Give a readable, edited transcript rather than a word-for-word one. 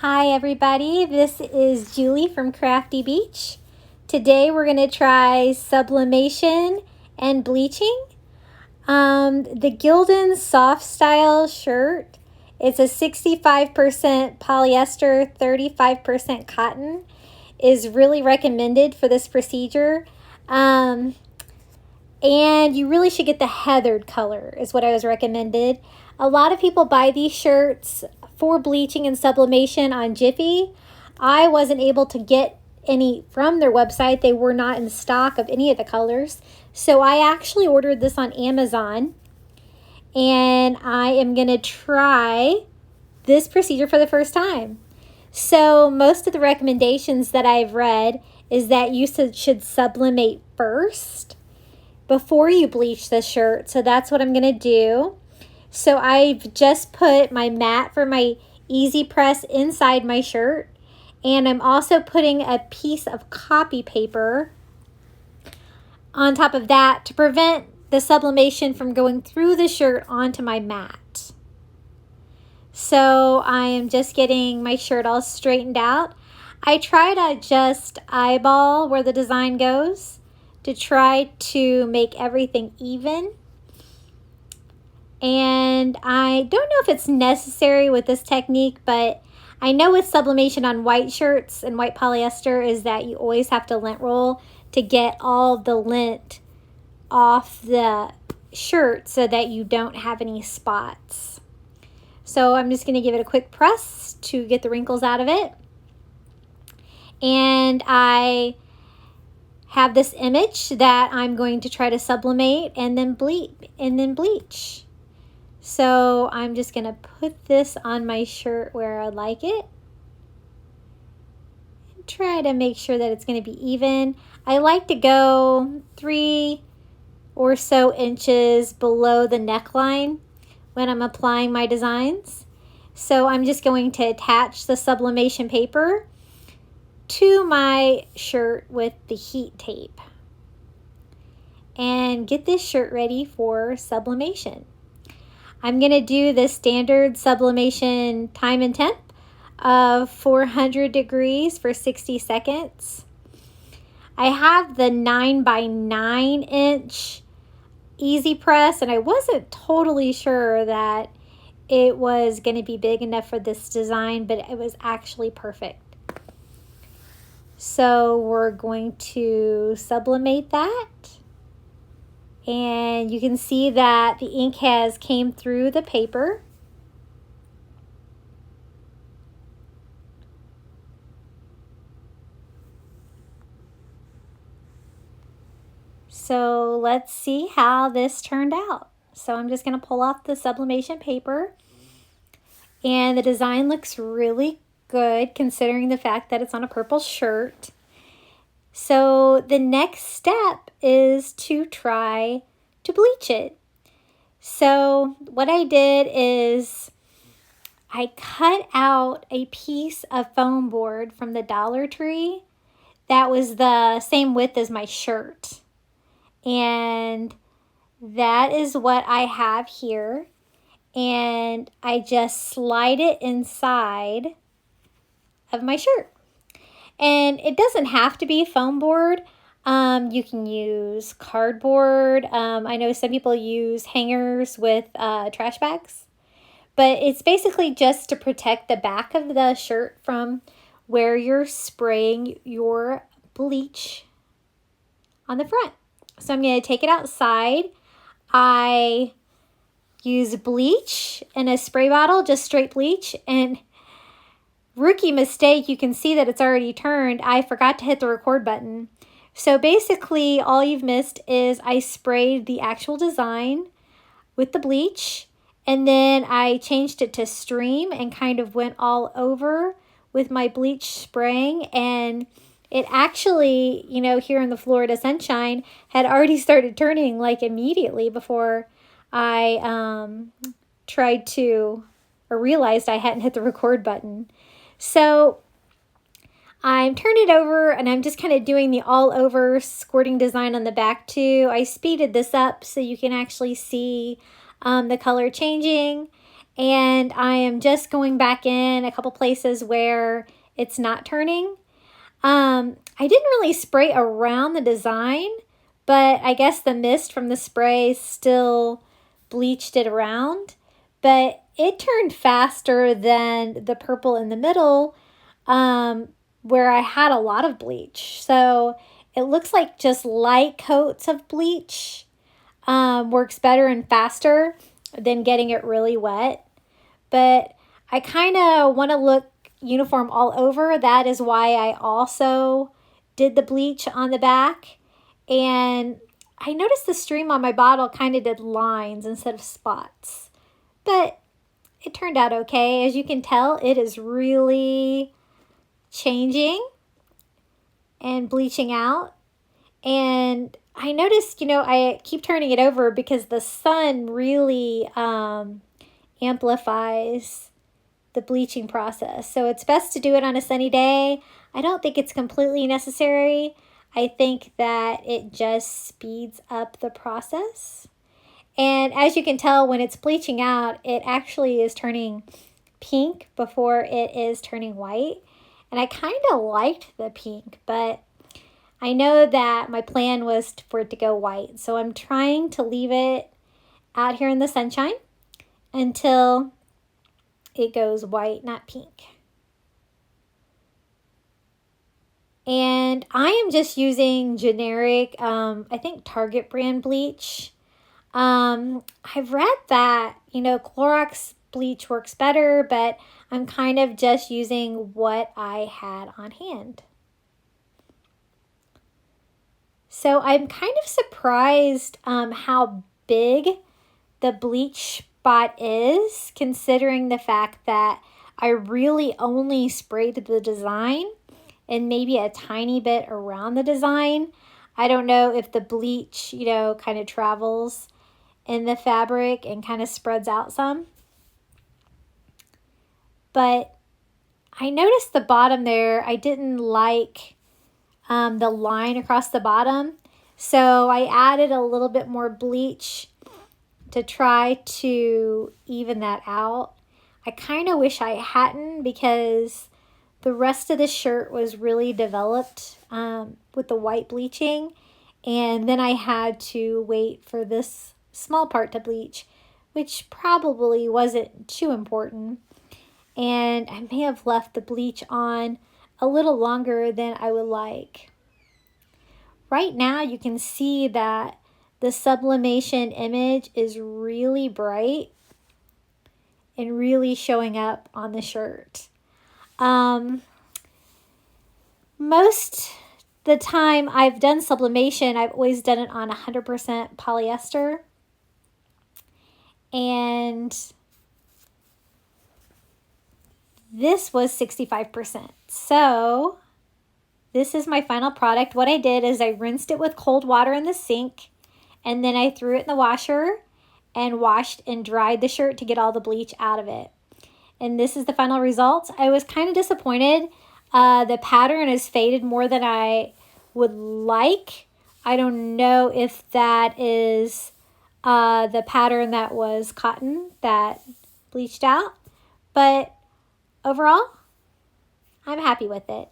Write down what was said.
Hi everybody, this is Julie from Crafty Beach. Today we're going to try sublimation and bleaching. The Gildan Softstyle shirt, it's a 65% polyester, 35% cotton, is really recommended for this procedure. And you really should get the heathered color is what I was recommended. A lot of people buy these shirts for bleaching and sublimation on Jiffy. I wasn't able to get any from their website. They were not in stock of any of the colors. So I actually ordered this on Amazon. And I am going to try this procedure for the first time. So most of the recommendations that I've read is that you should sublimate first before you bleach the shirt. So that's what I'm going to do. So I've just put my mat for my easy press inside my shirt. And I'm also putting a piece of copy paper on top of that to prevent the sublimation from going through the shirt onto my mat. So I am just getting my shirt all straightened out. I try to just eyeball where the design goes to try to make everything even. And I don't know if it's necessary with this technique, but I know with sublimation on white shirts and white polyester is that you always have to lint roll to get all the lint off the shirt so that you don't have any spots. So I'm just going to give it a quick press to get the wrinkles out of it. And I have this image that I'm going to try to sublimate and then bleach. So I'm just going to put this on my shirt where I like it. And try to make sure that it's going to be even. I like to go 3 or so inches below the neckline when I'm applying my designs. So I'm just going to attach the sublimation paper to my shirt with the heat tape and get this shirt ready for sublimation. I'm going to do the standard sublimation time and temp of 400 degrees for 60 seconds. I have the 9x9 inch easy press, and I wasn't totally sure that it was going to be big enough for this design, but it was actually perfect. So we're going to sublimate that. And you can see that the ink has came through the paper. So let's see how this turned out. So I'm just going to pull off the sublimation paper. And the design looks really good considering the fact that it's on a purple shirt. So the next step is to try to bleach it. So what I did is I cut out a piece of foam board from the Dollar Tree that was the same width as my shirt. And that is what I have here. And I just slide it inside of my shirt. And it doesn't have to be foam board. You can use cardboard. I know some people use hangers with trash bags. But it's basically just to protect the back of the shirt from where you're spraying your bleach on the front. So I'm going to take it outside. I use bleach in a spray bottle, just straight bleach. And rookie mistake, you can see that it's already turned. I forgot to hit the record button. So basically all you've missed is I sprayed the actual design with the bleach, and then I changed it to stream and kind of went all over with my bleach spraying, and it actually, you know, here in the Florida sunshine had already started turning like immediately before I tried to or realized I hadn't hit the record button. So I'm turning it over and I'm just kind of doing the all over squirting design on the back too. I speeded this up so you can actually see the color changing. And I am just going back in a couple places where it's not turning. I didn't really spray around the design, but I guess the mist from the spray still bleached it around. But it turned faster than the purple in the middle, where I had a lot of bleach. So it looks like just light coats of bleach works better and faster than getting it really wet. But I kind of want to look uniform all over. That is why I also did the bleach on the back. And I noticed the stream on my bottle kind of did lines instead of spots. But it turned out okay. As you can tell, it is really changing and bleaching out. And I noticed, I keep turning it over because the sun really amplifies the bleaching process. So it's best to do it on a sunny day. I don't think it's completely necessary. I think that it just speeds up the process. And as you can tell, when it's bleaching out, it actually is turning pink before it is turning white. And I kind of liked the pink, but I know that my plan was for it to go white. So I'm trying to leave it out here in the sunshine until it goes white, not pink. And I am just using generic, I think Target brand bleach. I've read that, Clorox bleach works better, but I'm kind of just using what I had on hand. So I'm kind of surprised how big the bleach spot is, considering the fact that I really only sprayed the design and maybe a tiny bit around the design. I don't know if the bleach, kind of travels in the fabric and kind of spreads out some. But I noticed the bottom there, I didn't like the line across the bottom. So I added a little bit more bleach to try to even that out. I kind of wish I hadn't, because the rest of the shirt was really developed with the white bleaching. And then I had to wait for this small part to bleach, which probably wasn't too important. And I may have left the bleach on a little longer than I would like. Right now you can see that the sublimation image is really bright and really showing up on the shirt. Most the time I've done sublimation, I've always done it on 100% polyester. And this was 65%. So this is my final product. What I did is I rinsed it with cold water in the sink, and then I threw it in the washer and washed and dried the shirt to get all the bleach out of it. And this is the final result. I was kind of disappointed. The pattern is faded more than I would like. I don't know if that is the pattern that was cotton that bleached out, but overall, I'm happy with it.